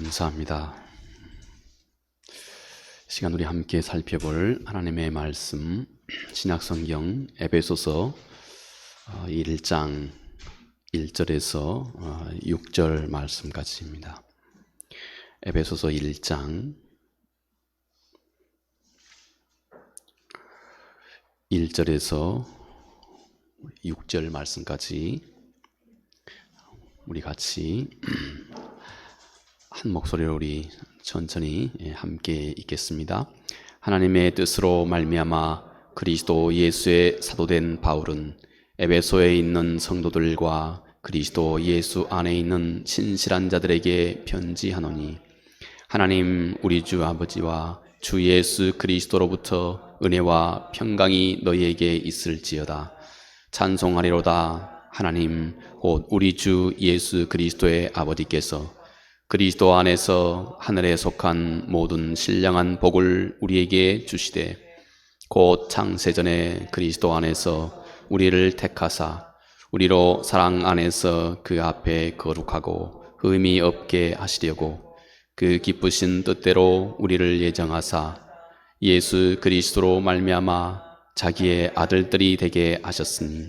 감사합니다. 시간 우리 함께 살펴볼 하나님의 말씀, 신약성경 에베소서 1장 1절에서 6절 말씀까지입니다. 에베소서 1장 1절에서 6절 말씀까지 우리 같이 한 목소리로 우리 천천히 함께 읽겠습니다. 하나님의 뜻으로 말미암아 그리스도 예수의 사도된 바울은 에베소에 있는 성도들과 그리스도 예수 안에 있는 신실한 자들에게 편지하노니, 하나님 우리 주 아버지와 주 예수 그리스도로부터 은혜와 평강이 너희에게 있을지어다. 찬송하리로다. 하나님 곧 우리 주 예수 그리스도의 아버지께서 그리스도 안에서 하늘에 속한 모든 신령한 복을 우리에게 주시되, 곧 창세전에 그리스도 안에서 우리를 택하사 우리로 사랑 안에서 그 앞에 거룩하고 흠이 없게 하시려고 그 기쁘신 뜻대로 우리를 예정하사 예수 그리스도로 말미암아 자기의 아들들이 되게 하셨으니,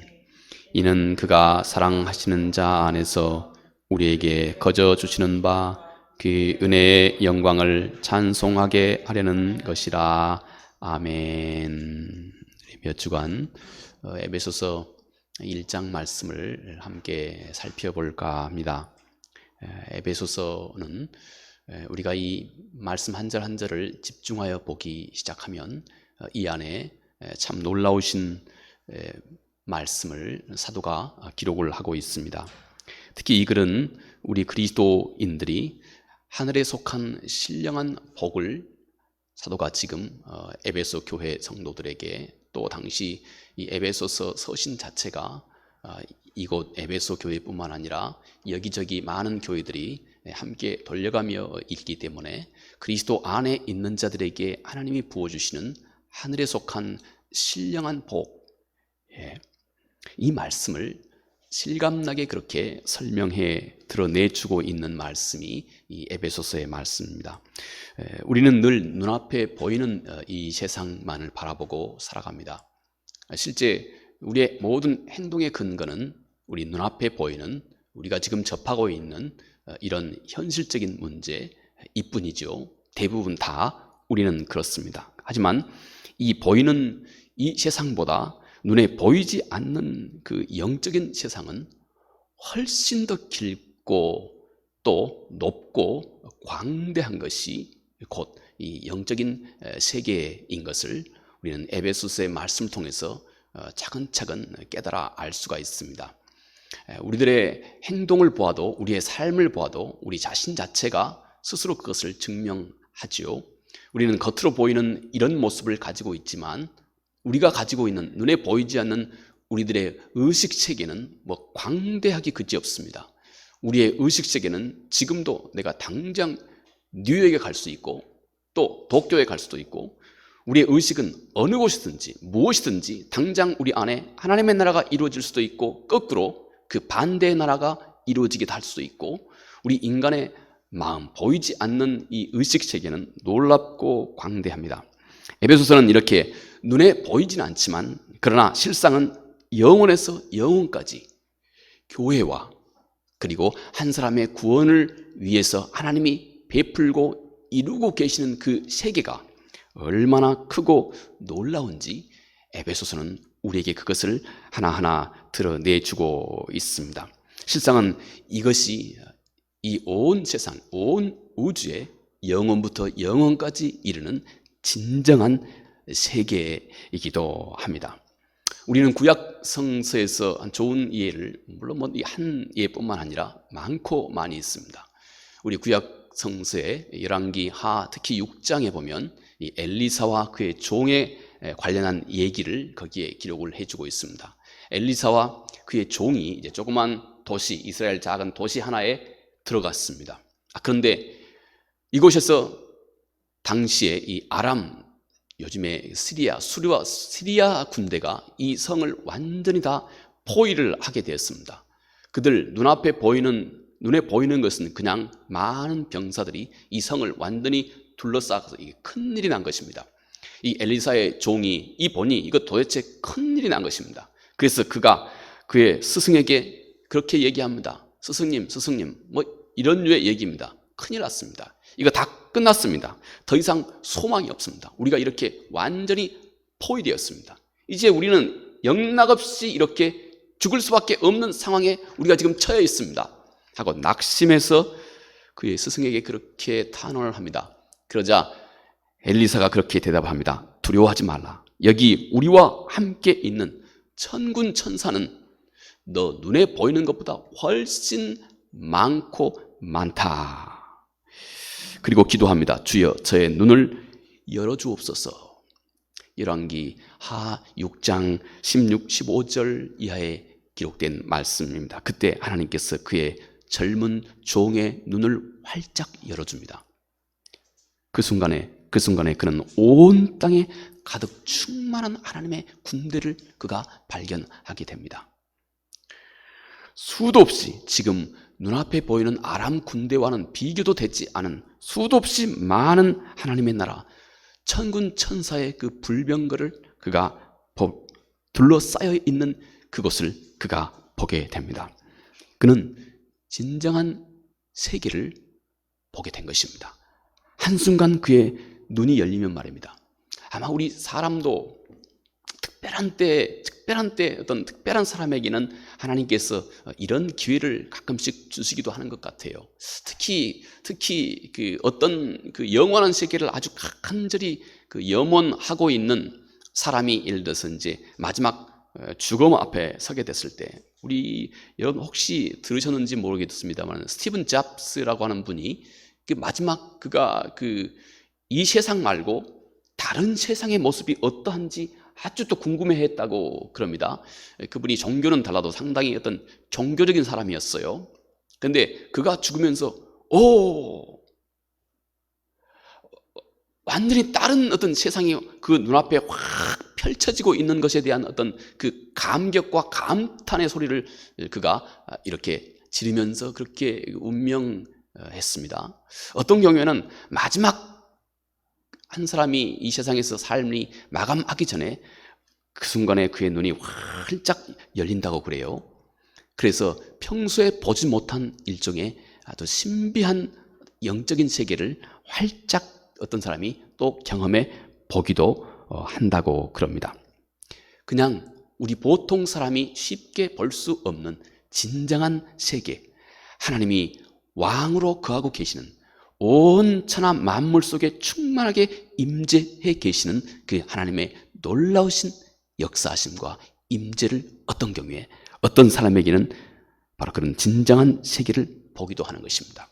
이는 그가 사랑하시는 자 안에서 우리에게 거저 주시는 바 그 은혜의 영광을 찬송하게 하려는 것이라. 아멘. 몇 주간 에베소서 1장 말씀을 함께 살펴볼까 합니다. 에베소서는 우리가 이 말씀 한 절 한 절을 집중하여 보기 시작하면 이 안에 참 놀라우신 말씀을 사도가 기록을 하고 있습니다. 특히 이 글은 우리 그리스도인들이 하늘에 속한 신령한 복을 사도가 지금 에베소 교회 성도들에게, 또 당시 이 에베소서 서신 자체가 이곳 에베소 교회뿐만 아니라 여기저기 많은 교회들이 함께 돌려가며 읽기 때문에 그리스도 안에 있는 자들에게 하나님이 부어주시는 하늘에 속한 신령한 복, 이 말씀을 실감나게 그렇게 설명해 드러내주고 있는 말씀이 이 에베소서의 말씀입니다. 우리는 늘 눈앞에 보이는 이 세상만을 바라보고 살아갑니다. 실제 우리의 모든 행동의 근거는 우리 눈앞에 보이는, 우리가 지금 접하고 있는 이런 현실적인 문제 이뿐이죠. 대부분 다 우리는 그렇습니다. 하지만 이 보이는 이 세상보다 눈에 보이지 않는 그 영적인 세상은 훨씬 더 길고 또 높고 광대한 것이 곧 이 영적인 세계인 것을 우리는 에베소서의 말씀을 통해서 차근차근 깨달아 알 수가 있습니다. 우리들의 행동을 보아도, 우리의 삶을 보아도 우리 자신 자체가 스스로 그것을 증명하지요. 우리는 겉으로 보이는 이런 모습을 가지고 있지만 우리가 가지고 있는 눈에 보이지 않는 우리들의 의식세계는 뭐 광대하기 그지없습니다. 우리의 의식세계는 지금도 내가 당장 뉴욕에 갈 수 있고 또 도쿄에 갈 수도 있고, 우리의 의식은 어느 곳이든지 무엇이든지 당장 우리 안에 하나님의 나라가 이루어질 수도 있고, 거꾸로 그 반대의 나라가 이루어지게 할 수도 있고, 우리 인간의 마음, 보이지 않는 이 의식세계는 놀랍고 광대합니다. 에베소서는 이렇게 눈에 보이지는 않지만 그러나 실상은 영원에서 영원까지 교회와 그리고 한 사람의 구원을 위해서 하나님이 베풀고 이루고 계시는 그 세계가 얼마나 크고 놀라운지 에베소서는 우리에게 그것을 하나하나 드러내주고 있습니다. 실상은 이것이 이 온 세상, 온 우주의 영원부터 영원까지 이르는 진정한 세계이기도 합니다. 우리는 구약 성서에서 한 좋은 예를, 물론 뭐 한 예뿐만 아니라 많고 많이 있습니다. 우리 구약 성서의 열왕기 하, 특히 6장에 보면 이 엘리사와 그의 종에 관련한 얘기를 거기에 기록을 해주고 있습니다. 엘리사와 그의 종이 이제 조그만 도시, 이스라엘 작은 도시 하나에 들어갔습니다. 그런데 이곳에서 당시에 이 아람, 요즘에 시리아 군대가 이 성을 완전히 다 포위를 하게 되었습니다. 그들 눈앞에 보이는 눈에 보이는 것은 그냥 많은 병사들이 이 성을 완전히 둘러싸서 이게 큰일이 난 것입니다. 이 엘리사의 종이 이 보니 이거 도대체 큰일이 난 것입니다. 그래서 그가 그의 스승에게 그렇게 얘기합니다. 스승님 뭐 이런 류의 얘기입니다. 큰일 났습니다. 이거 다 끝났습니다. 더 이상 소망이 없습니다. 우리가 이렇게 완전히 포위되었습니다. 이제 우리는 영락없이 이렇게 죽을 수밖에 없는 상황에 우리가 지금 처해 있습니다 하고 낙심해서 그의 스승에게 그렇게 탄원을 합니다. 그러자 엘리사가 그렇게 대답합니다. 두려워하지 말라. 여기 우리와 함께 있는 천군 천사는 너 눈에 보이는 것보다 훨씬 많고 많다. 그리고 기도합니다. 주여 저의 눈을 열어주옵소서. 열왕기 하 6장 16, 15절 이하에 기록된 말씀입니다. 그때 하나님께서 그의 젊은 종의 눈을 활짝 열어줍니다. 그 순간에 그는 온 땅에 가득 충만한 하나님의 군대를 그가 발견하게 됩니다. 수도 없이 지금 눈앞에 보이는 아람 군대와는 비교도 되지 않은 수도 없이 많은 하나님의 나라, 천군 천사의 그 불병거를 그가 둘러싸여 있는 그곳을 그가 보게 됩니다. 그는 진정한 세계를 보게 된 것입니다. 한순간 그의 눈이 열리면 말입니다. 아마 우리 사람도 특별한 때 어떤 특별한 사람에게는 하나님께서 이런 기회를 가끔씩 주시기도 하는 것 같아요. 특히 그 어떤 그 영원한 세계를 아주 간절히 그 염원하고 있는 사람이 예를 들어서 이제 마지막 죽음 앞에 서게 됐을 때, 우리 여러분 혹시 들으셨는지 모르겠습니다만 스티븐 잡스라고 하는 분이 그 마지막 그가 그 이 세상 말고 다른 세상의 모습이 어떠한지 아주 또 궁금해했다고 그럽니다. 그분이 종교는 달라도 상당히 어떤 종교적인 사람이었어요. 근데 그가 죽으면서 완전히 다른 어떤 세상이 그 눈앞에 확 펼쳐지고 있는 것에 대한 어떤 그 감격과 감탄의 소리를 그가 이렇게 지르면서 그렇게 운명했습니다. 어떤 경우에는 마지막 한 사람이 이 세상에서 삶이 마감하기 전에 그 순간에 그의 눈이 활짝 열린다고 그래요. 그래서 평소에 보지 못한 일종의 아주 신비한 영적인 세계를 활짝 어떤 사람이 또 경험해 보기도 한다고 그럽니다. 그냥 우리 보통 사람이 쉽게 볼 수 없는 진정한 세계, 하나님이 왕으로 거하고 계시는 온 천하 만물 속에 충만하게 임재해 계시는 그 하나님의 놀라우신 역사하심과 임재를 어떤 경우에 어떤 사람에게는 바로 그런 진정한 세계를 보기도 하는 것입니다.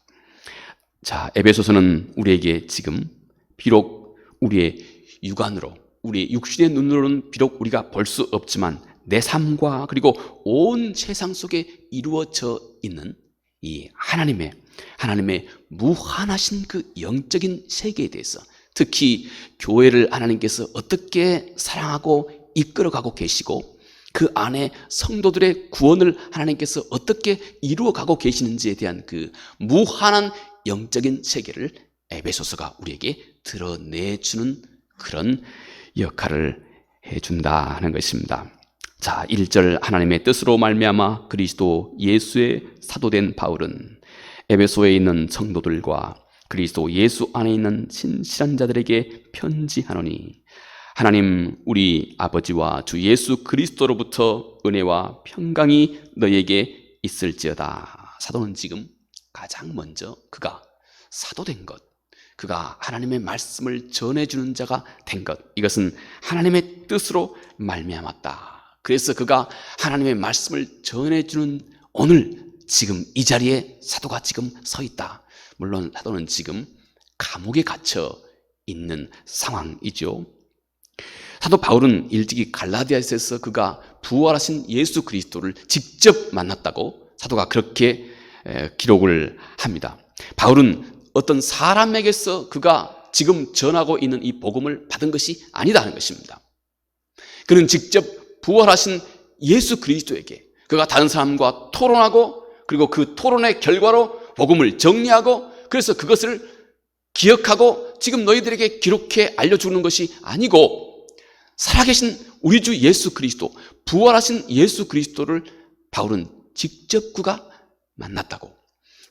자, 에베소서는 우리에게 지금 비록 우리의 육안으로, 우리의 육신의 눈으로는 비록 우리가 볼 수 없지만 내 삶과 그리고 온 세상 속에 이루어져 있는 이 하나님의 무한하신 그 영적인 세계에 대해서, 특히 교회를 하나님께서 어떻게 사랑하고 이끌어가고 계시고 그 안에 성도들의 구원을 하나님께서 어떻게 이루어가고 계시는지에 대한 그 무한한 영적인 세계를 에베소서가 우리에게 드러내주는 그런 역할을 해준다는 것입니다. 자, 1절 하나님의 뜻으로 말미암아 그리스도 예수의 사도된 바울은 에베소에 있는 성도들과 그리스도 예수 안에 있는 신실한 자들에게 편지하노니 하나님 우리 아버지와 주 예수 그리스도로부터 은혜와 평강이 너희에게 있을지어다. 사도는 지금 가장 먼저 그가 사도된 것, 그가 하나님의 말씀을 전해주는 자가 된 것, 이것은 하나님의 뜻으로 말미암았다. 그래서 그가 하나님의 말씀을 전해주는 오늘 지금 이 자리에 사도가 지금 서 있다. 물론 사도는 지금 감옥에 갇혀 있는 상황이죠. 사도 바울은 일찍이 갈라디아에서 그가 부활하신 예수 그리스도를 직접 만났다고 사도가 그렇게 기록을 합니다. 바울은 어떤 사람에게서 그가 지금 전하고 있는 이 복음을 받은 것이 아니다는 것입니다. 그는 직접 부활하신 예수 그리스도에게 그가 다른 사람과 토론하고 그리고 그 토론의 결과로 복음을 정리하고 그래서 그것을 기억하고 지금 너희들에게 기록해 알려주는 것이 아니고 살아계신 우리 주 예수 그리스도, 부활하신 예수 그리스도를 바울은 직접 그가 만났다고.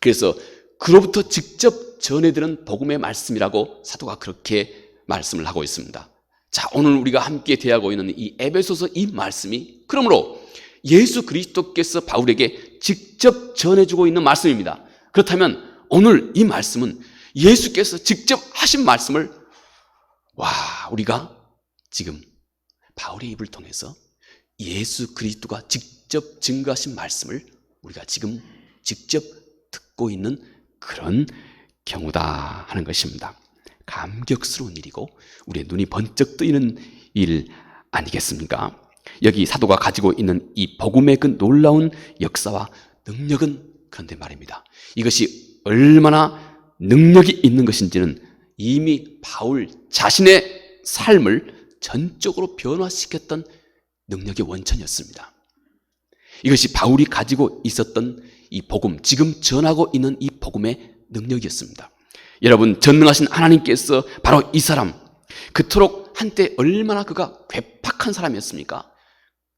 그래서 그로부터 직접 전해드는 복음의 말씀이라고 사도가 그렇게 말씀을 하고 있습니다. 자, 오늘 우리가 함께 대하고 있는 이 에베소서 이 말씀이 그러므로 예수 그리스도께서 바울에게 직접 전해주고 있는 말씀입니다. 그렇다면 오늘 이 말씀은 예수께서 직접 하신 말씀을 우리가 지금 바울의 입을 통해서 예수 그리스도가 직접 증거하신 말씀을 우리가 지금 직접 듣고 있는 그런 경우다 하는 것입니다. 감격스러운 일이고 우리의 눈이 번쩍 뜨이는 일 아니겠습니까? 여기 사도가 가지고 있는 이 복음의 그 놀라운 역사와 능력은 그런데 말입니다. 이것이 얼마나 능력이 있는 것인지는 이미 바울 자신의 삶을 전적으로 변화시켰던 능력의 원천이었습니다. 이것이 바울이 가지고 있었던 이 복음, 지금 전하고 있는 이 복음의 능력이었습니다. 여러분, 전능하신 하나님께서 바로 이 사람, 그토록 한때 얼마나 그가 괴팍한 사람이었습니까?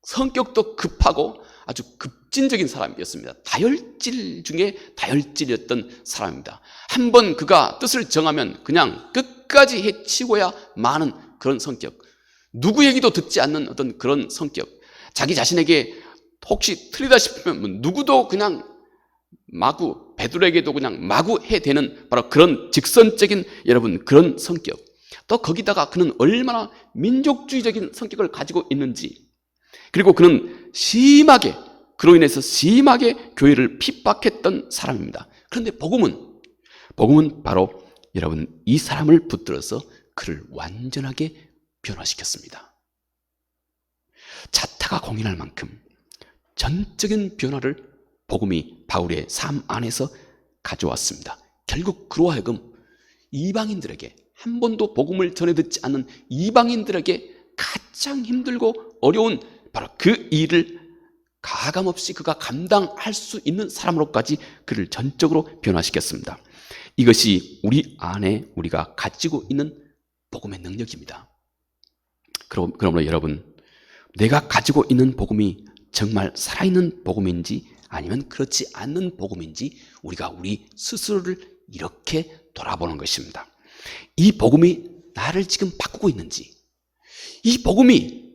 성격도 급하고 아주 급진적인 사람이었습니다. 다혈질 중에 다혈질이었던 사람입니다. 한번 그가 뜻을 정하면 그냥 끝까지 해치고야 마는 그런 성격, 누구 얘기도 듣지 않는 어떤 그런 성격, 자기 자신에게 혹시 틀리다 싶으면 누구도 그냥 마구, 베드로에게도 그냥 마구 해대는 바로 그런 직선적인 여러분 그런 성격, 또 거기다가 그는 얼마나 민족주의적인 성격을 가지고 있는지, 그리고 그는 그로 인해서 심하게 교회를 핍박했던 사람입니다. 그런데 복음은 바로 여러분 이 사람을 붙들어서 그를 완전하게 변화시켰습니다. 자타가 공인할 만큼 전적인 변화를 복음이 바울의 삶 안에서 가져왔습니다. 결국 그로 하여금 이방인들에게, 한 번도 복음을 전해 듣지 않는 이방인들에게 가장 힘들고 어려운 바로 그 일을 가감없이 그가 감당할 수 있는 사람으로까지 그를 전적으로 변화시켰습니다. 이것이 우리 안에 우리가 가지고 있는 복음의 능력입니다. 그러므로 여러분, 내가 가지고 있는 복음이 정말 살아있는 복음인지 아니면 그렇지 않는 복음인지 우리가 우리 스스로를 이렇게 돌아보는 것입니다. 이 복음이 나를 지금 바꾸고 있는지, 이 복음이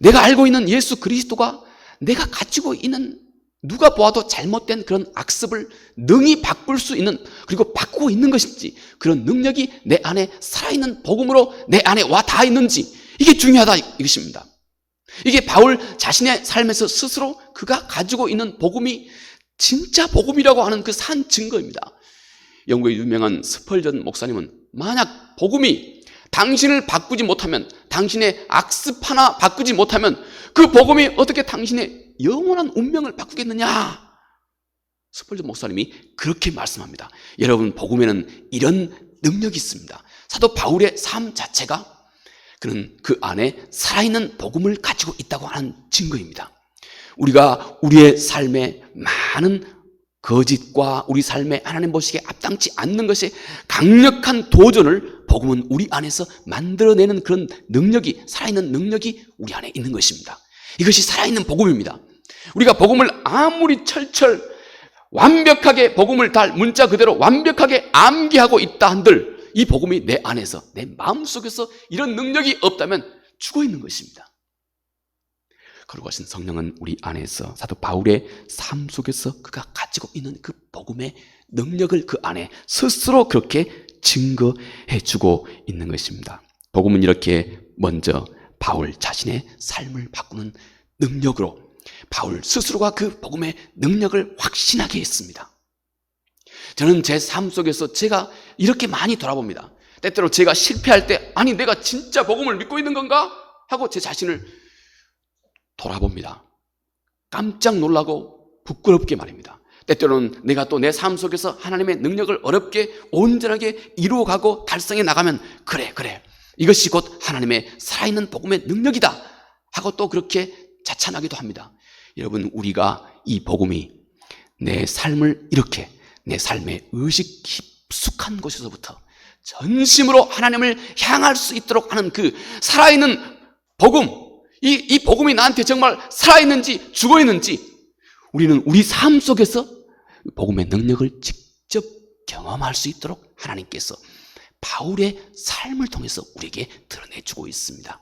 내가 알고 있는 예수 그리스도가 내가 가지고 있는 누가 보아도 잘못된 그런 악습을 능히 바꿀 수 있는, 그리고 바꾸고 있는 것인지, 그런 능력이 내 안에 살아있는 복음으로 내 안에 와 닿아 있는지, 이게 중요하다 이것입니다. 이게 바울 자신의 삶에서 스스로 그가 가지고 있는 복음이 진짜 복음이라고 하는 그 산 증거입니다. 영국의 유명한 스펄전 목사님은 만약 복음이 당신을 바꾸지 못하면, 당신의 악습 하나 바꾸지 못하면 그 복음이 어떻게 당신의 영원한 운명을 바꾸겠느냐? 스펄전 목사님이 그렇게 말씀합니다. 여러분, 복음에는 이런 능력이 있습니다. 사도 바울의 삶 자체가 그는 그 안에 살아있는 복음을 가지고 있다고 하는 증거입니다. 우리가 우리의 삶에 많은 거짓과 우리 삶에 하나님 보시기에 앞당치 않는 것에 강력한 도전을 복음은 우리 안에서 만들어내는 그런 능력이, 살아있는 능력이 우리 안에 있는 것입니다. 이것이 살아있는 복음입니다. 우리가 복음을 아무리 철철 완벽하게 복음을 다 문자 그대로 완벽하게 암기하고 있다 한들 이 복음이 내 안에서, 내 마음속에서 이런 능력이 없다면 죽어 있는 것입니다. 거룩하신 성령은 우리 안에서 사도 바울의 삶 속에서 그가 가지고 있는 그 복음의 능력을 그 안에 스스로 그렇게 증거해 주고 있는 것입니다. 복음은 이렇게 먼저 바울 자신의 삶을 바꾸는 능력으로 바울 스스로가 그 복음의 능력을 확신하게 했습니다. 저는 제 삶 속에서 제가 이렇게 많이 돌아봅니다. 때때로 제가 실패할 때, 아니 내가 진짜 복음을 믿고 있는 건가? 하고 제 자신을 돌아봅니다. 깜짝 놀라고 부끄럽게 말입니다. 때때로는 내가 또 내 삶 속에서 하나님의 능력을 어렵게 온전하게 이루어가고 달성해 나가면 그래 이것이 곧 하나님의 살아있는 복음의 능력이다 하고 또 그렇게 자찬하기도 합니다. 여러분, 우리가 이 복음이 내 삶을 이렇게 내 삶의 의식 깊숙한 곳에서부터 전심으로 하나님을 향할 수 있도록 하는 그 살아있는 복음, 이 복음이 나한테 정말 살아있는지 죽어있는지 우리는 우리 삶 속에서 복음의 능력을 직접 경험할 수 있도록 하나님께서 바울의 삶을 통해서 우리에게 드러내주고 있습니다.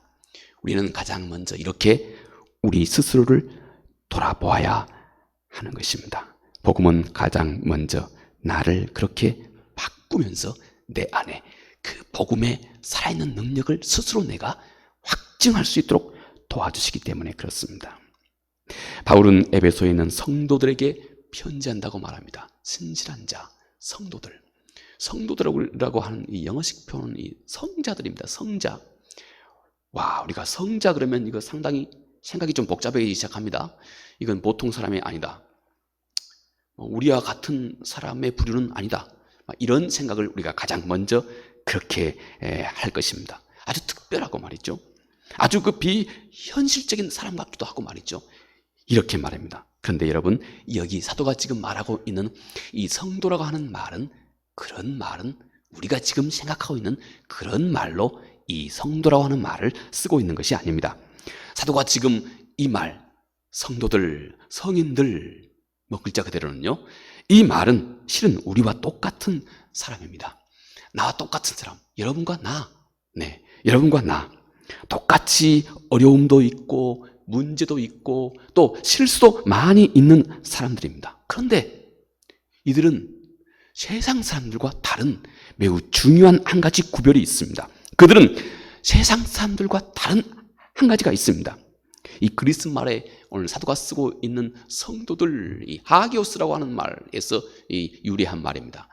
우리는 가장 먼저 이렇게 우리 스스로를 돌아보아야 하는 것입니다. 복음은 가장 먼저 나를 그렇게 바꾸면서 내 안에 그 복음의 살아있는 능력을 스스로 내가 확증할 수 있도록 도와주시기 때문에 그렇습니다. 바울은 에베소에 있는 성도들에게 편지한다고 말합니다. 신실한 자, 성도들. 성도들이라고 하는 이 영어식 표현은 이 성자들입니다. 성자. 와, 우리가 성자 그러면 이거 상당히 생각이 좀 복잡해지기 시작합니다. 이건 보통 사람이 아니다. 우리와 같은 사람의 부류는 아니다. 이런 생각을 우리가 가장 먼저 그렇게 할 것입니다. 아주 특별하고 말이죠. 아주 그 비현실적인 사람 같기도 하고 말이죠. 이렇게 말합니다. 그런데 여러분, 여기 사도가 지금 말하고 있는 이 성도라고 하는 말은 그런 말은 우리가 지금 생각하고 있는 그런 말로 이 성도라고 하는 말을 쓰고 있는 것이 아닙니다. 사도가 지금 이 말, 성도들, 성인들, 글자 그대로는요, 이 말은 실은 우리와 똑같은 사람입니다. 나와 똑같은 사람, 여러분과 나, 여러분과 나 똑같이 어려움도 있고 문제도 있고 또 실수도 많이 있는 사람들입니다. 그런데 이들은 세상 사람들과 다른 매우 중요한 한 가지 구별이 있습니다. 그들은 세상 사람들과 다른 한 가지가 있습니다. 이 그리스 말에 오늘 사도가 쓰고 있는 성도들, 이 하기오스라고 하는 말에서 이 유래한 말입니다.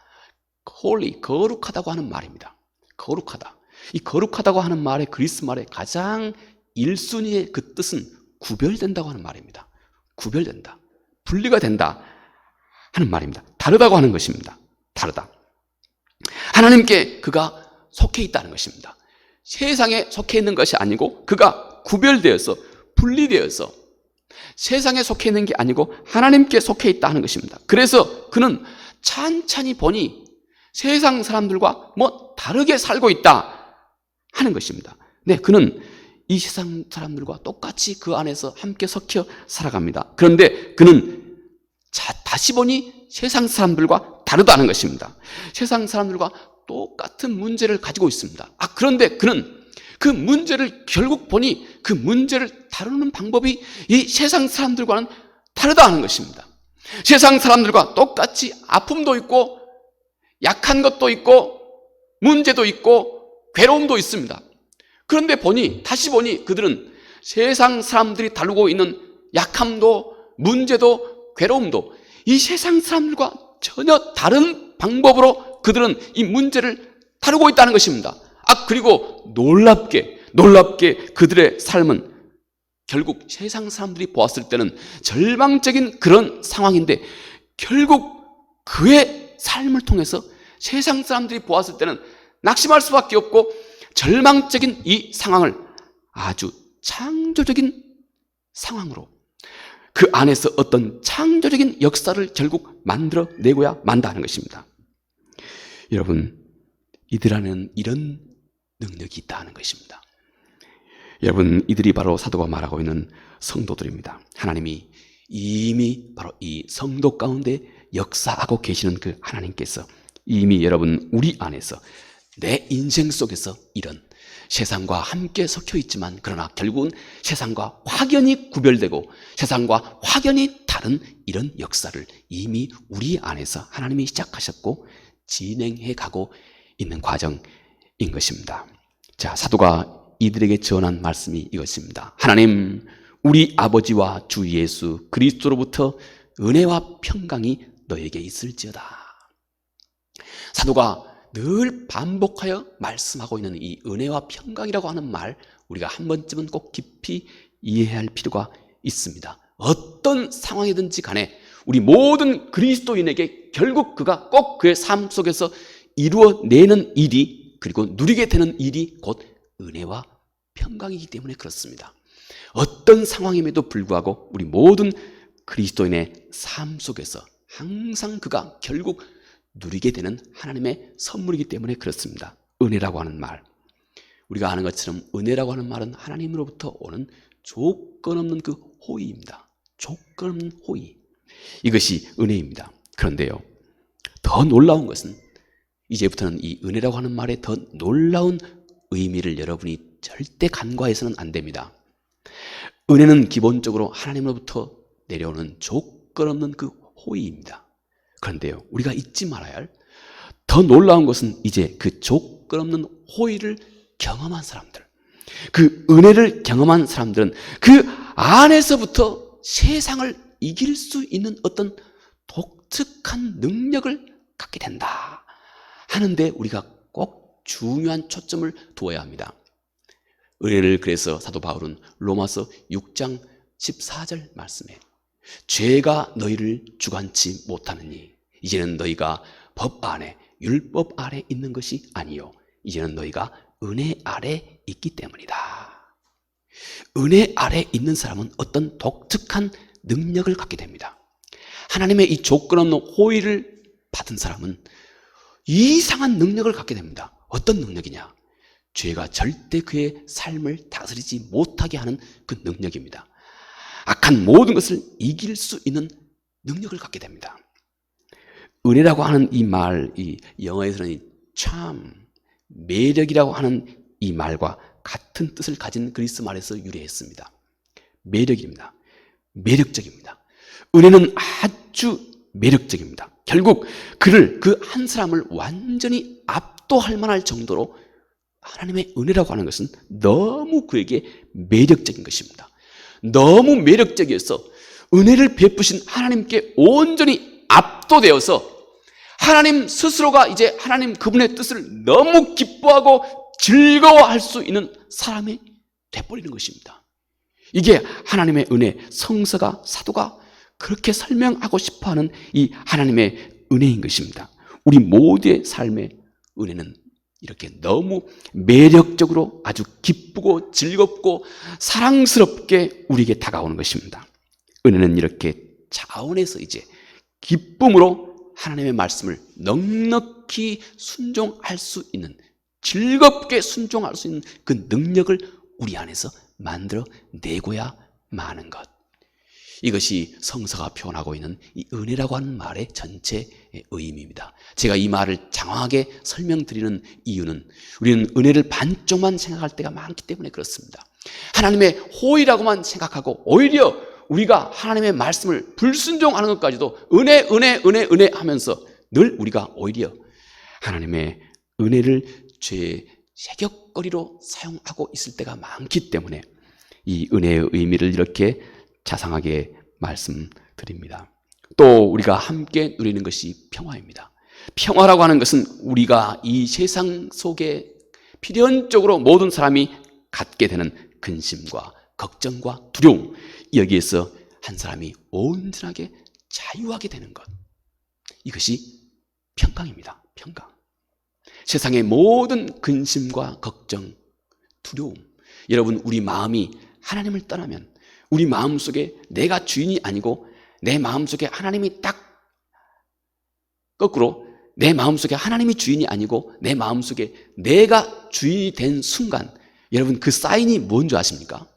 holy, 거룩하다고 하는 말입니다. 거룩하다. 이 거룩하다고 하는 말의 그리스 말의 가장 1순위의 그 뜻은 구별된다고 하는 말입니다. 구별된다. 분리가 된다 하는 말입니다. 다르다고 하는 것입니다. 다르다. 하나님께 그가 속해 있다는 것입니다. 세상에 속해 있는 것이 아니고 그가 구별되어서 분리되어서 세상에 속해 있는 게 아니고 하나님께 속해 있다 하는 것입니다. 그래서 그는 찬찬히 보니 세상 사람들과 다르게 살고 있다 하는 것입니다. 그는 이 세상 사람들과 똑같이 그 안에서 함께 섞여 살아갑니다. 그런데 그는 다시 보니 세상 사람들과 다르다는 것입니다. 세상 사람들과 똑같은 문제를 가지고 있습니다. 그런데 그는 그 문제를 결국 보니 그 문제를 다루는 방법이 이 세상 사람들과는 다르다는 것입니다. 세상 사람들과 똑같이 아픔도 있고 약한 것도 있고 문제도 있고 괴로움도 있습니다. 그런데 다시 보니 그들은 세상 사람들이 다루고 있는 약함도 문제도 괴로움도 이 세상 사람들과 전혀 다른 방법으로 그들은 이 문제를 다루고 있다는 것입니다. 그리고 놀랍게 그들의 삶은 결국 세상 사람들이 보았을 때는 절망적인 그런 상황인데 결국 그의 삶을 통해서 세상 사람들이 보았을 때는 낙심할 수밖에 없고 절망적인 이 상황을 아주 창조적인 상황으로 그 안에서 어떤 창조적인 역사를 결국 만들어내고야 만다는 것입니다. 여러분, 이들 안에는 이런 능력이 있다는 것입니다. 여러분, 이들이 바로 사도가 말하고 있는 성도들입니다. 하나님이 이미 바로 이 성도 가운데 역사하고 계시는 그 하나님께서 이미 여러분 우리 안에서 내 인생 속에서 이런 세상과 함께 섞여 있지만 그러나 결국은 세상과 확연히 구별되고 세상과 확연히 다른 이런 역사를 이미 우리 안에서 하나님이 시작하셨고 진행해 가고 있는 과정인 것입니다. 자, 사도가 이들에게 전한 말씀이 이것입니다. 하나님, 우리 아버지와 주 예수 그리스도로부터 은혜와 평강이 너에게 있을지어다. 사도가 늘 반복하여 말씀하고 있는 이 은혜와 평강이라고 하는 말, 우리가 한 번쯤은 꼭 깊이 이해할 필요가 있습니다. 어떤 상황이든지 간에 우리 모든 그리스도인에게 결국 그가 꼭 그의 삶 속에서 이루어내는 일이, 그리고 누리게 되는 일이 곧 은혜와 평강이기 때문에 그렇습니다. 어떤 상황임에도 불구하고 우리 모든 그리스도인의 삶 속에서 항상 그가 결국 누리게 되는 하나님의 선물이기 때문에 그렇습니다. 은혜라고 하는 말, 우리가 아는 것처럼 은혜라고 하는 말은 하나님으로부터 오는 조건 없는 그 호의입니다. 조건 없는 호의, 이것이 은혜입니다. 그런데요, 더 놀라운 것은 이제부터는 이 은혜라고 하는 말에 더 놀라운 의미를 여러분이 절대 간과해서는 안 됩니다. 은혜는 기본적으로 하나님으로부터 내려오는 조건 없는 그 호의입니다. 그런데요, 우리가 잊지 말아야 할 더 놀라운 것은 이제 그 조건 없는 호의를 경험한 사람들, 그 은혜를 경험한 사람들은 그 안에서부터 세상을 이길 수 있는 어떤 독특한 능력을 갖게 된다 하는데 우리가 꼭 중요한 초점을 두어야 합니다. 은혜를 그래서 사도 바울은 로마서 6장 14절 말씀에 죄가 너희를 주관치 못하느니 이제는 너희가 법 안에 율법 아래 있는 것이 아니요 이제는 너희가 은혜 아래 있기 때문이다. 은혜 아래 있는 사람은 어떤 독특한 능력을 갖게 됩니다. 하나님의 이 조건 없는 호의를 받은 사람은 이상한 능력을 갖게 됩니다. 어떤 능력이냐? 죄가 절대 그의 삶을 다스리지 못하게 하는 그 능력입니다. 악한 모든 것을 이길 수 있는 능력을 갖게 됩니다. 은혜라고 하는 이 말, 이 영어에서는 참, 매력이라고 하는 이 말과 같은 뜻을 가진 그리스 말에서 유래했습니다. 매력입니다. 매력적입니다. 은혜는 아주 매력적입니다. 결국 그를, 그 한 사람을 완전히 압도할 만할 정도로 하나님의 은혜라고 하는 것은 너무 그에게 매력적인 것입니다. 너무 매력적이어서 은혜를 베푸신 하나님께 온전히 압도되어서 하나님 스스로가 이제 하나님 그분의 뜻을 너무 기뻐하고 즐거워할 수 있는 사람이 돼버리는 것입니다. 이게 하나님의 은혜, 성서가, 사도가 그렇게 설명하고 싶어하는 이 하나님의 은혜인 것입니다. 우리 모두의 삶의 은혜는 이렇게 너무 매력적으로 아주 기쁘고 즐겁고 사랑스럽게 우리에게 다가오는 것입니다. 은혜는 이렇게 차원에서 이제 기쁨으로 하나님의 말씀을 넉넉히 순종할 수 있는, 즐겁게 순종할 수 있는 그 능력을 우리 안에서 만들어 내고야 마는 것, 이것이 성서가 표현하고 있는 이 은혜라고 하는 말의 전체 의미입니다. 제가 이 말을 장황하게 설명드리는 이유는 우리는 은혜를 반쪽만 생각할 때가 많기 때문에 그렇습니다. 하나님의 호의라고만 생각하고 오히려 우리가 하나님의 말씀을 불순종하는 것까지도 은혜 하면서 늘 우리가 오히려 하나님의 은혜를 죄의 제격거리로 사용하고 있을 때가 많기 때문에 이 은혜의 의미를 이렇게 자상하게 말씀드립니다. 또 우리가 함께 누리는 것이 평화입니다. 평화라고 하는 것은 우리가 이 세상 속에 필연적으로 모든 사람이 갖게 되는 근심과 걱정과 두려움, 여기에서 한 사람이 온전하게 자유하게 되는 것, 이것이 평강입니다. 평강. 세상의 모든 근심과 걱정, 두려움, 여러분 우리 마음이 하나님을 떠나면 우리 마음속에 내가 주인이 아니고 내 마음속에 하나님이 딱 거꾸로 내 마음속에 하나님이 주인이 아니고 내 마음속에 내가 주인이 된 순간 여러분 그 사인이 뭔지 아십니까?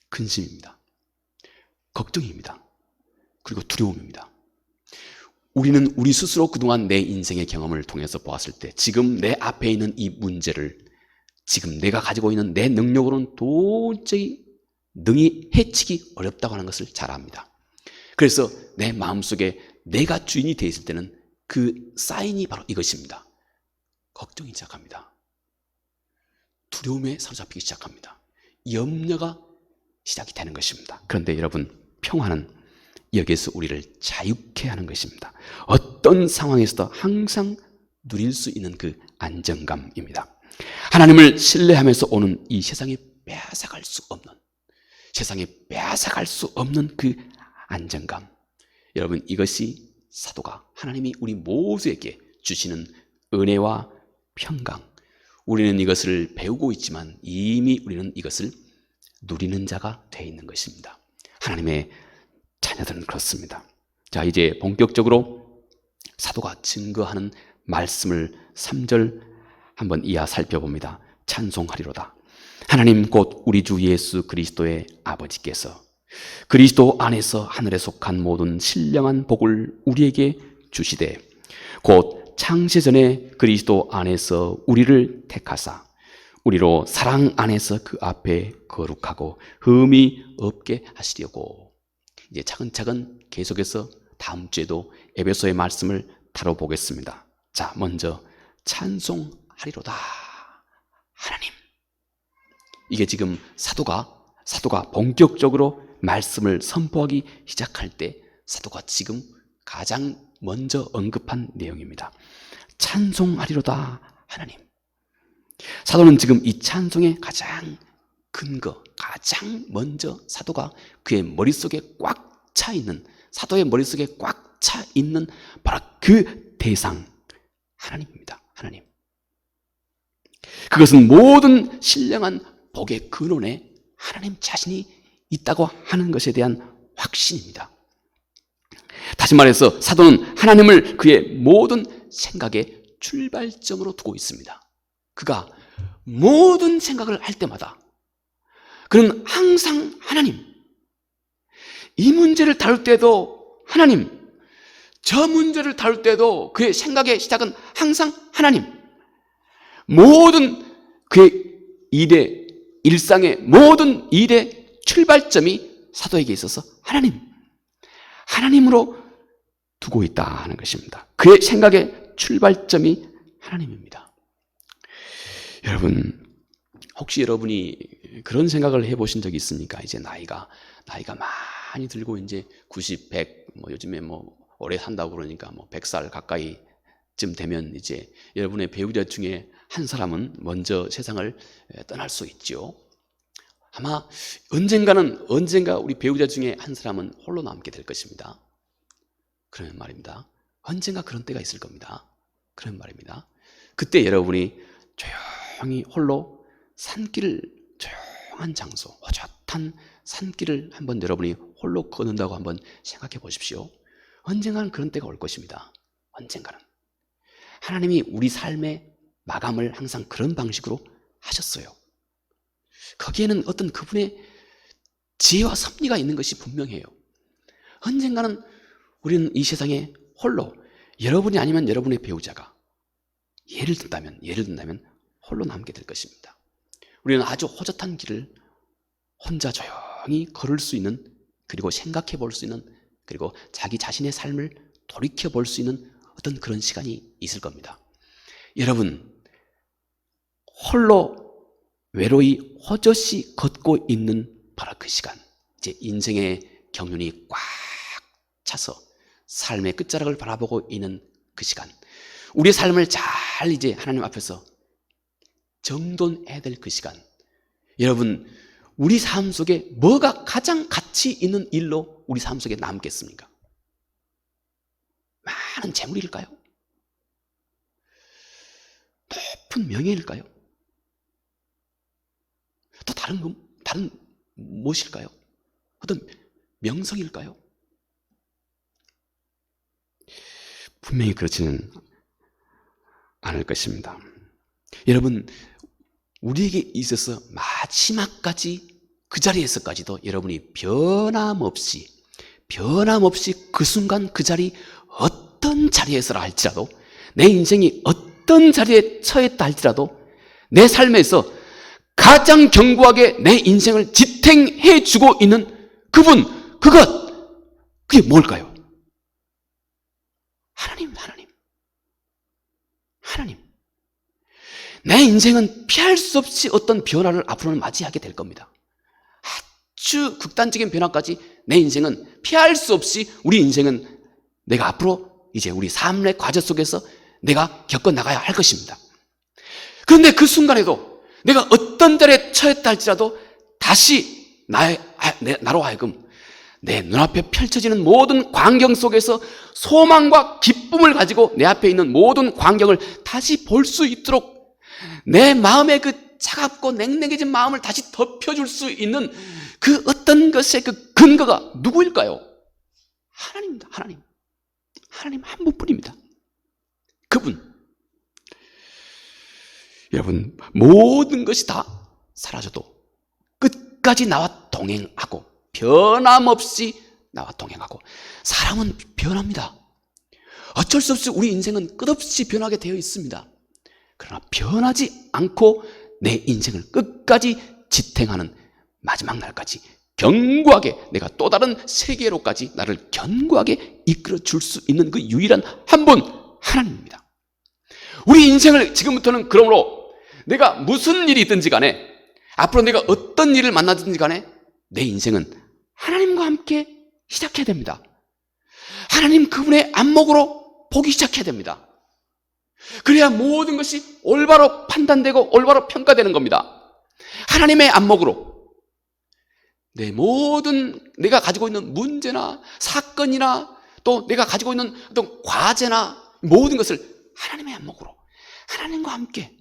근심입니다. 걱정입니다. 그리고 두려움입니다. 우리는 우리 스스로 그동안 내 인생의 경험을 통해서 보았을 때 지금 내 앞에 있는 이 문제를 지금 내가 가지고 있는 내 능력으로는 도저히 능히 해치기 어렵다고 하는 것을 잘 압니다. 그래서 내 마음속에 내가 주인이 되어 있을 때는 그 사인이 바로 이것입니다. 걱정이 시작합니다. 두려움에 사로잡히기 시작합니다. 염려가 시작이 되는 것입니다. 그런데 여러분, 평화는 여기에서 우리를 자유케 하는 것입니다. 어떤 상황에서도 항상 누릴 수 있는 그 안정감입니다. 하나님을 신뢰하면서 오는 이 세상에 빼앗아갈 수 없는 그 안정감, 여러분 이것이 사도가 하나님이 우리 모두에게 주시는 은혜와 평강, 우리는 이것을 배우고 있지만 이미 우리는 이것을 누리는 자가 되어 있는 것입니다. 하나님의 자녀들은 그렇습니다. 자, 이제 본격적으로 사도가 증거하는 말씀을 3절 한번 이하 살펴봅니다. 찬송하리로다. 하나님 곧 우리 주 예수 그리스도의 아버지께서 그리스도 안에서 하늘에 속한 모든 신령한 복을 우리에게 주시되 곧 창세전에 그리스도 안에서 우리를 택하사 우리로 사랑 안에서 그 앞에 거룩하고 흠이 없게 하시려고. 이제 차근차근 계속해서 다음 주에도 에베소의 말씀을 다뤄보겠습니다. 자, 먼저 찬송하리로다. 하나님. 이게 지금 사도가 본격적으로 말씀을 선포하기 시작할 때 사도가 지금 가장 먼저 언급한 내용입니다. 찬송하리로다 하나님. 사도는 지금 이 찬송의 가장 근거, 가장 먼저 사도가 그의 머릿속에 꽉 차 있는, 사도의 머릿속에 꽉 차 있는 바로 그 대상, 하나님입니다. 하나님. 그것은 모든 신령한 복의 근원에 하나님 자신이 있다고 하는 것에 대한 확신입니다. 다시 말해서 사도는 하나님을 그의 모든 생각의 출발점으로 두고 있습니다. 그가 모든 생각을 할 때마다 그는 항상 하나님, 이 문제를 다룰 때도 하나님, 저 문제를 다룰 때도 그의 생각의 시작은 항상 하나님. 모든 그의 일의 일상의 모든 일의 출발점이 사도에게 있어서 하나님으로 두고 있다 하는 것입니다. 그의 생각의 출발점이 하나님입니다. 여러분, 혹시 여러분이 그런 생각을 해보신 적이 있습니까? 이제 나이가 많이 들고 이제 90, 100, 요즘에 오래 산다고 그러니까 100살 가까이쯤 되면 이제 여러분의 배우자 중에 한 사람은 먼저 세상을 떠날 수 있죠. 아마 언젠가 우리 배우자 중에 한 사람은 홀로 남게 될 것입니다. 그런 말입니다. 언젠가 그런 때가 있을 겁니다. 그런 말입니다. 그때 여러분이 조용히 홀로 조용한 장소, 호젓한 산길을 한번 여러분이 홀로 걷는다고 한번 생각해 보십시오. 언젠가는 그런 때가 올 것입니다. 언젠가는. 하나님이 우리 삶의 마감을 항상 그런 방식으로 하셨어요. 거기에는 어떤 그분의 지혜와 섭리가 있는 것이 분명해요. 언젠가는 우리는 이 세상에 홀로, 여러분이 아니면 여러분의 배우자가 예를 든다면 홀로 남게 될 것입니다. 우리는 아주 호젓한 길을 혼자 조용히 걸을 수 있는, 그리고 생각해 볼 수 있는, 그리고 자기 자신의 삶을 돌이켜 볼 수 있는 어떤 그런 시간이 있을 겁니다. 여러분, 홀로 외로이 호젓이 걷고 있는 바로 그 시간, 이제 인생의 경륜이 꽉 차서 삶의 끝자락을 바라보고 있는 그 시간, 우리의 삶을 잘 이제 하나님 앞에서 정돈해야 될 그 시간, 여러분, 우리 삶 속에 뭐가 가장 가치 있는 일로 우리 삶 속에 남겠습니까? 많은 재물일까요? 높은 명예일까요? 또 다른 무엇일까요? 어떤 명성일까요? 분명히 그렇지는 않을 것입니다. 여러분, 우리에게 있어서 마지막까지 그 자리에서까지도 여러분이 변함없이 그 순간 그 자리, 어떤 자리에서라 할지라도, 내 인생이 어떤 자리에 처했다 할지라도 내 삶에서 가장 견고하게 내 인생을 지탱해 주고 있는 그분, 그게 뭘까요? 하나님. 내 인생은 피할 수 없이 어떤 변화를 앞으로는 맞이하게 될 겁니다. 아주 극단적인 변화까지 내 인생은 피할 수 없이, 우리 인생은 내가 앞으로 이제 우리 삶의 과제 속에서 내가 겪어나가야 할 것입니다. 그런데 그 순간에도 내가 어떤 자리에 처했다 할지라도 다시 나로 하여금 내 눈앞에 펼쳐지는 모든 광경 속에서 소망과 기쁨을 가지고 내 앞에 있는 모든 광경을 다시 볼 수 있도록 내 마음의 그 차갑고 냉랭해진 마음을 다시 덮여줄 수 있는 그 어떤 것의 그 근거가 누구일까요? 하나님입니다. 하나님. 하나님 한 분뿐입니다. 그분. 여러분, 모든 것이 다 사라져도 끝까지 나와 동행하고 변함없이 나와 동행하고. 사람은 변합니다. 어쩔 수 없이 우리 인생은 끝없이 변하게 되어 있습니다. 그러나 변하지 않고 내 인생을 끝까지 지탱하는 마지막 날까지 견고하게, 내가 또 다른 세계로까지 나를 견고하게 이끌어 줄 수 있는 그 유일한 한 분, 하나님입니다. 우리 인생을 지금부터는 그러므로 내가 무슨 일이 있든지 간에, 앞으로 내가 어떤 일을 만나든지 간에 내 인생은 하나님과 함께 시작해야 됩니다. 하나님 그분의 안목으로 보기 시작해야 됩니다. 그래야 모든 것이 올바로 판단되고 올바로 평가되는 겁니다. 하나님의 안목으로 내 모든, 내가 가지고 있는 문제나 사건이나 또 내가 가지고 있는 어떤 과제나 모든 것을 하나님의 안목으로, 하나님과 함께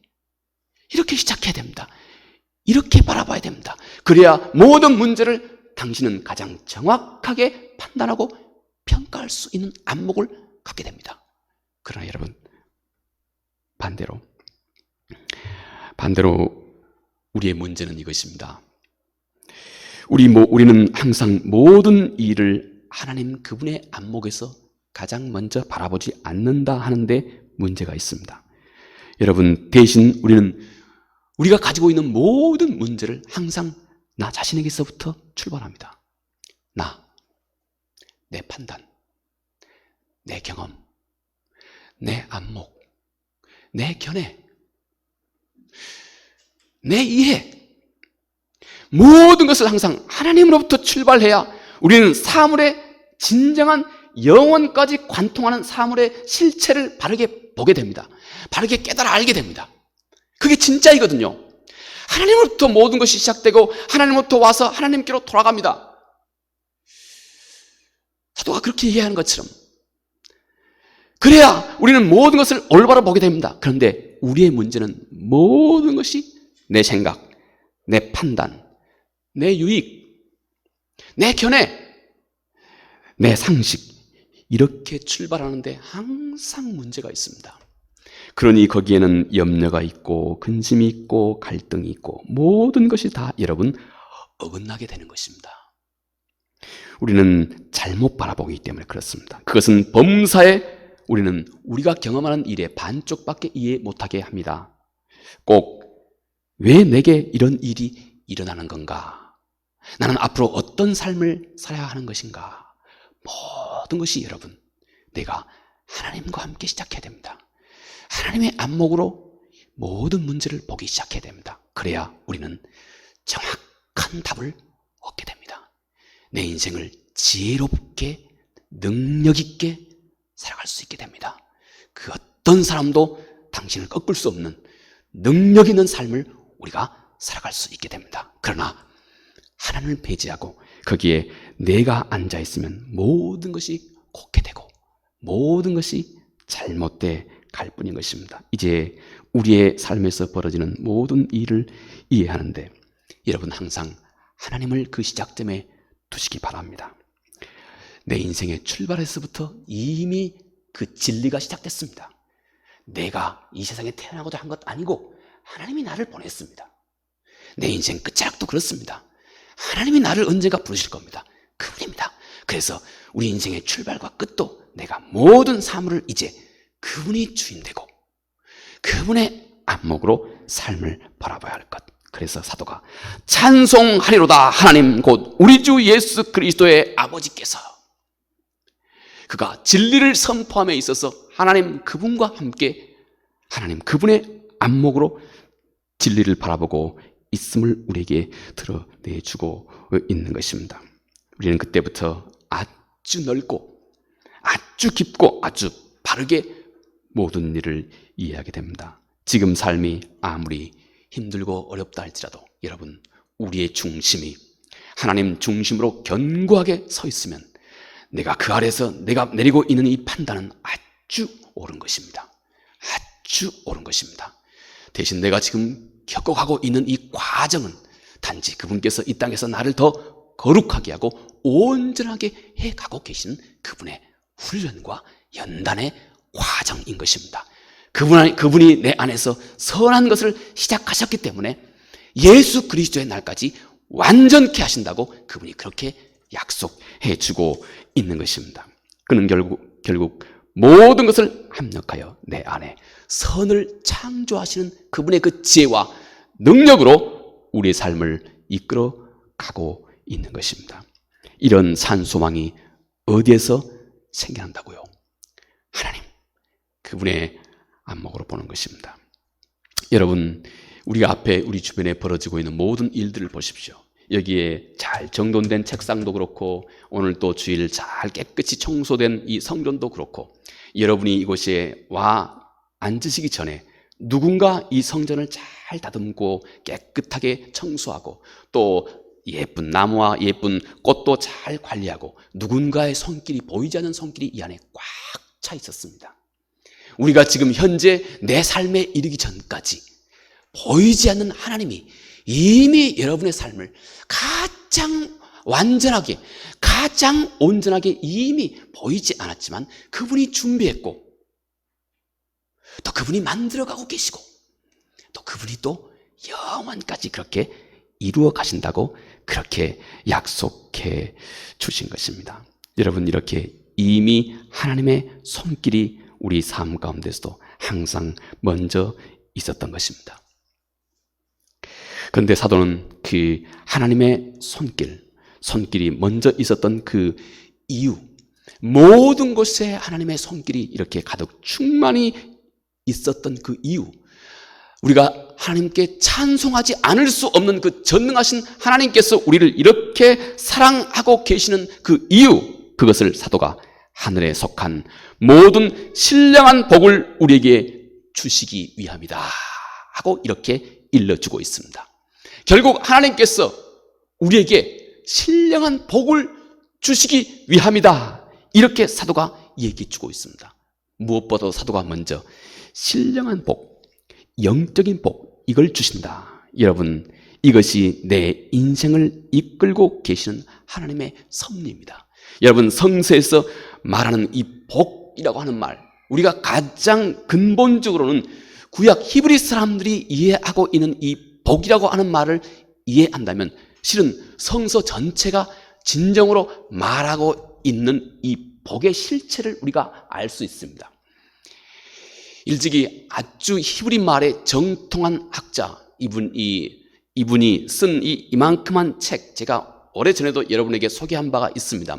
이렇게 시작해야 됩니다. 이렇게 바라봐야 됩니다. 그래야 모든 문제를 당신은 가장 정확하게 판단하고 평가할 수 있는 안목을 갖게 됩니다. 그러나 여러분, 반대로 우리의 문제는 이것입니다. 우리는 항상 모든 일을 하나님 그분의 안목에서 가장 먼저 바라보지 않는다 하는데 문제가 있습니다. 여러분, 대신 우리가 가지고 있는 모든 문제를 항상 나 자신에게서부터 출발합니다. 내 판단, 내 경험, 내 안목, 내 견해, 내 이해, 모든 것을 항상 하나님으로부터 출발해야 우리는 사물의 진정한 영혼까지 관통하는 사물의 실체를 바르게 보게 됩니다. 바르게 깨달아 알게 됩니다. 그게 진짜이거든요. 하나님으로부터 모든 것이 시작되고 하나님으로부터 와서 하나님께로 돌아갑니다. 사도가 그렇게 이해하는 것처럼. 그래야 우리는 모든 것을 올바로 보게 됩니다. 그런데 우리의 문제는 모든 것이 내 생각, 내 판단, 내 유익, 내 견해, 내 상식, 이렇게 출발하는데 항상 문제가 있습니다. 그러니 거기에는 염려가 있고 근심이 있고 갈등이 있고 모든 것이 다 여러분 어긋나게 되는 것입니다. 우리는 잘못 바라보기 때문에 그렇습니다. 그것은 범사에 우리는 우리가 경험하는 일의 반쪽밖에 이해 못하게 합니다. 꼭 왜 내게 이런 일이 일어나는 건가? 나는 앞으로 어떤 삶을 살아야 하는 것인가? 모든 것이 여러분, 내가 하나님과 함께 시작해야 됩니다. 하나님의 안목으로 모든 문제를 보기 시작해야 됩니다. 그래야 우리는 정확한 답을 얻게 됩니다. 내 인생을 지혜롭게 능력 있게 살아갈 수 있게 됩니다. 그 어떤 사람도 당신을 꺾을 수 없는 능력 있는 삶을 우리가 살아갈 수 있게 됩니다. 그러나 하나님을 배제하고 거기에 내가 앉아있으면 모든 것이 곱게 되고 모든 것이 잘못돼 갈 뿐인 것입니다. 이제 우리의 삶에서 벌어지는 모든 일을 이해하는데 여러분 항상 하나님을 그 시작점에 두시기 바랍니다. 내 인생의 출발에서부터 이미 그 진리가 시작됐습니다. 내가 이 세상에 태어나고자 한 것 아니고 하나님이 나를 보냈습니다. 내 인생 끝자락도 그렇습니다. 하나님이 나를 언젠가 부르실 겁니다. 그분입니다. 그래서 우리 인생의 출발과 끝도 내가 모든 사물을 이제 그분이 주인되고 그분의 안목으로 삶을 바라봐야 할 것. 그래서 사도가 찬송하리로다 하나님 곧 우리 주 예수 그리스도의 아버지께서 그가 진리를 선포함에 있어서 하나님 그분과 함께 하나님 그분의 안목으로 진리를 바라보고 있음을 우리에게 드러내주고 있는 것입니다. 우리는 그때부터 아주 넓고 아주 깊고 아주 바르게 모든 일을 이해하게 됩니다. 지금 삶이 아무리 힘들고 어렵다 할지라도 여러분 우리의 중심이 하나님 중심으로 견고하게 서 있으면 내가 그 아래에서 내가 내리고 있는 이 판단은 아주 옳은 것입니다. 아주 옳은 것입니다. 대신 내가 지금 겪어가고 있는 이 과정은 단지 그분께서 이 땅에서 나를 더 거룩하게 하고 온전하게 해가고 계신 그분의 훈련과 연단의 과정인 것입니다. 그분이 내 안에서 선한 것을 시작하셨기 때문에 예수 그리스도의 날까지 완전케 하신다고 그분이 그렇게 약속해 주고 있는 것입니다. 그는 결국 모든 것을 합력하여 내 안에 선을 창조하시는 그분의 그 지혜와 능력으로 우리의 삶을 이끌어 가고 있는 것입니다. 이런 산소망이 어디에서 생겨난다고요? 하나님, 그분의 안목으로 보는 것입니다. 여러분, 우리가 앞에 우리 주변에 벌어지고 있는 모든 일들을 보십시오. 여기에 잘 정돈된 책상도 그렇고 오늘 또 주일 잘 깨끗이 청소된 이 성전도 그렇고 여러분이 이곳에 와 앉으시기 전에 누군가 이 성전을 잘 다듬고 깨끗하게 청소하고 또 예쁜 나무와 예쁜 꽃도 잘 관리하고 누군가의 손길이 보이지 않는 손길이 이 안에 꽉 차 있었습니다. 우리가 지금 현재 내 삶에 이르기 전까지 보이지 않는 하나님이 이미 여러분의 삶을 가장 완전하게, 가장 온전하게 이미 보이지 않았지만 그분이 준비했고 또 그분이 만들어가고 계시고 또 그분이 또 영원까지 그렇게 이루어 가신다고 그렇게 약속해 주신 것입니다. 여러분, 이렇게 이미 하나님의 손길이 우리 삶 가운데서도 항상 먼저 있었던 것입니다. 그런데 사도는 그 하나님의 손길이 먼저 있었던 그 이유, 모든 곳에 하나님의 손길이 이렇게 가득 충만히 있었던 그 이유, 우리가 하나님께 찬송하지 않을 수 없는 그 전능하신 하나님께서 우리를 이렇게 사랑하고 계시는 그 이유, 그것을 사도가 하늘에 속한 모든 신령한 복을 우리에게 주시기 위함이다 하고 이렇게 일러주고 있습니다. 결국 하나님께서 우리에게 신령한 복을 주시기 위함이다, 이렇게 사도가 얘기해주고 있습니다. 무엇보다도 사도가 먼저 신령한 복, 영적인 복, 이걸 주신다. 여러분, 이것이 내 인생을 이끌고 계시는 하나님의 섭리입니다. 여러분, 성서에서 말하는 이 복이라고 하는 말, 우리가 가장 근본적으로는 구약 히브리 사람들이 이해하고 있는 이 복이라고 하는 말을 이해한다면 실은 성서 전체가 진정으로 말하고 있는 이 복의 실체를 우리가 알 수 있습니다. 일찍이 아주 히브리 말의 정통한 학자, 이분이 쓴 이만큼한 책, 제가 오래전에도 여러분에게 소개한 바가 있습니다.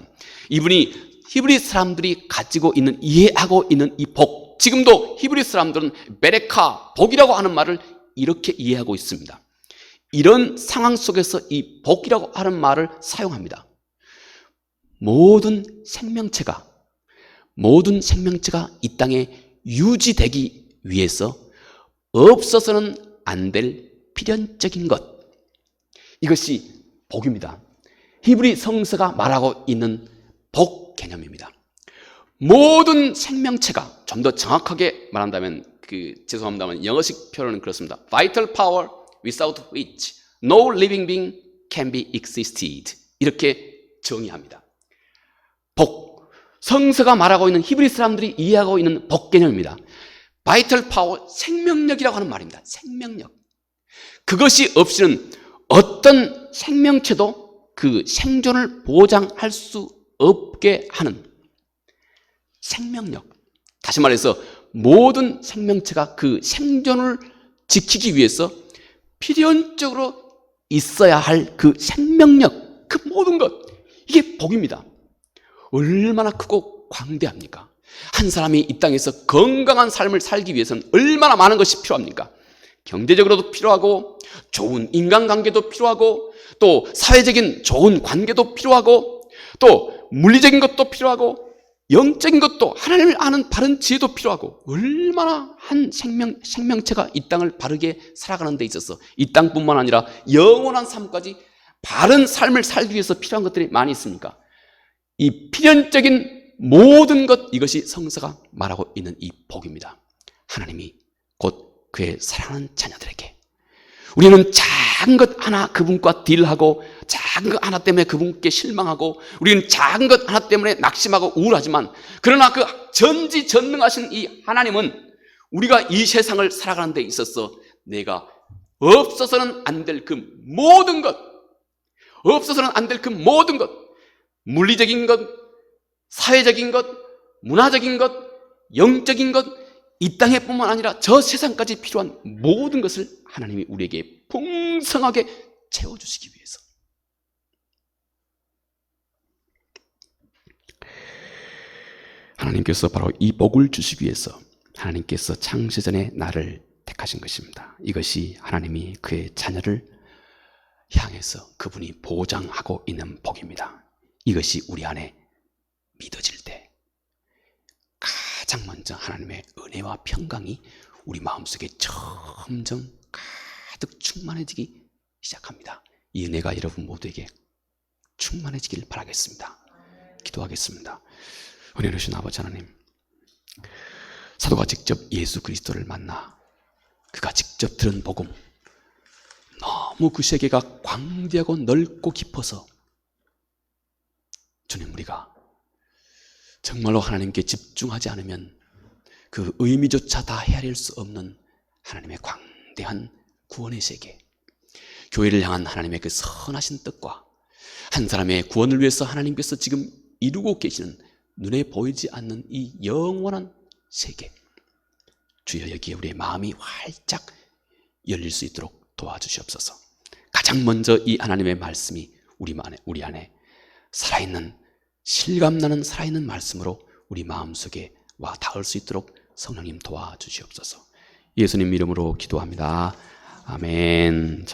이분이 히브리 사람들이 가지고 있는, 이해하고 있는 이 복, 지금도 히브리 사람들은 베레카, 복이라고 하는 말을 이렇게 이해하고 있습니다. 이런 상황 속에서 이 복이라고 하는 말을 사용합니다. 모든 생명체가 이 땅에 유지되기 위해서 없어서는 안 될 필연적인 것, 이것이 복입니다. 히브리 성서가 말하고 있는 복 개념입니다. 모든 생명체가, 좀 더 정확하게 말한다면 죄송합니다만 영어식 표현은 그렇습니다. Vital power without which no living being can be existed, 이렇게 정의합니다. 복, 성서가 말하고 있는, 히브리 사람들이 이해하고 있는 복 개념입니다. Vital power, 생명력이라고 하는 말입니다. 생명력. 그것이 없이는 어떤 생명체도 그 생존을 보장할 수 없게 하는 생명력. 다시 말해서 모든 생명체가 그 생존을 지키기 위해서 필연적으로 있어야 할 그 생명력, 그 모든 것, 이게 복입니다. 얼마나 크고 광대합니까? 한 사람이 이 땅에서 건강한 삶을 살기 위해서는 얼마나 많은 것이 필요합니까? 경제적으로도 필요하고, 좋은 인간관계도 필요하고, 또 사회적인 좋은 관계도 필요하고, 또 물리적인 것도 필요하고, 영적인 것도, 하나님을 아는 바른 지혜도 필요하고, 얼마나 한 생명체가 이 땅을 바르게 살아가는 데 있어서 이 땅뿐만 아니라 영원한 삶까지 바른 삶을 살기 위해서 필요한 것들이 많이 있습니까? 이 필연적인 모든 것, 이것이 성서가 말하고 있는 이 복입니다. 하나님이 곧 그의 사랑하는 자녀들에게, 우리는 작은 것 하나 그분과 딜하고 작은 것 하나 때문에 그분께 실망하고 우리는 작은 것 하나 때문에 낙심하고 우울하지만 그러나 그 전지전능하신 이 하나님은 우리가 이 세상을 살아가는 데 있어서 내가 없어서는 안 될 그 모든 것, 없어서는 안 될 그 모든 것, 물리적인 것, 사회적인 것, 문화적인 것, 영적인 것, 이 땅에뿐만 아니라 저 세상까지 필요한 모든 것을 하나님이 우리에게 풍성하게 채워주시기 위해서, 하나님께서 바로 이 복을 주시기 위해서 하나님께서 창세전에 나를 택하신 것입니다. 이것이 하나님이 그의 자녀를 향해서 그분이 보장하고 있는 복입니다. 이것이 우리 안에 믿어질 때 가장 먼저 하나님의 은혜와 평강이 우리 마음속에 점점 가득 충만해지기 시작합니다. 이 은혜가 여러분 모두에게 충만해지길 바라겠습니다. 기도하겠습니다. 은혜로우신 아버지 하나님, 사도가 직접 예수 그리스도를 만나 그가 직접 들은 복음, 너무 그 세계가 광대하고 넓고 깊어서 주님, 우리가 정말로 하나님께 집중하지 않으면 그 의미조차 다 헤아릴 수 없는 하나님의 광대한 구원의 세계, 교회를 향한 하나님의 그 선하신 뜻과 한 사람의 구원을 위해서 하나님께서 지금 이루고 계시는 눈에 보이지 않는 이 영원한 세계, 주여 여기에 우리의 마음이 활짝 열릴 수 있도록 도와주시옵소서. 가장 먼저 이 하나님의 말씀이 우리 안에 살아있는, 실감나는 살아있는 말씀으로 우리 마음속에 와 닿을 수 있도록 성령님 도와주시옵소서. 예수님 이름으로 기도합니다. 아멘.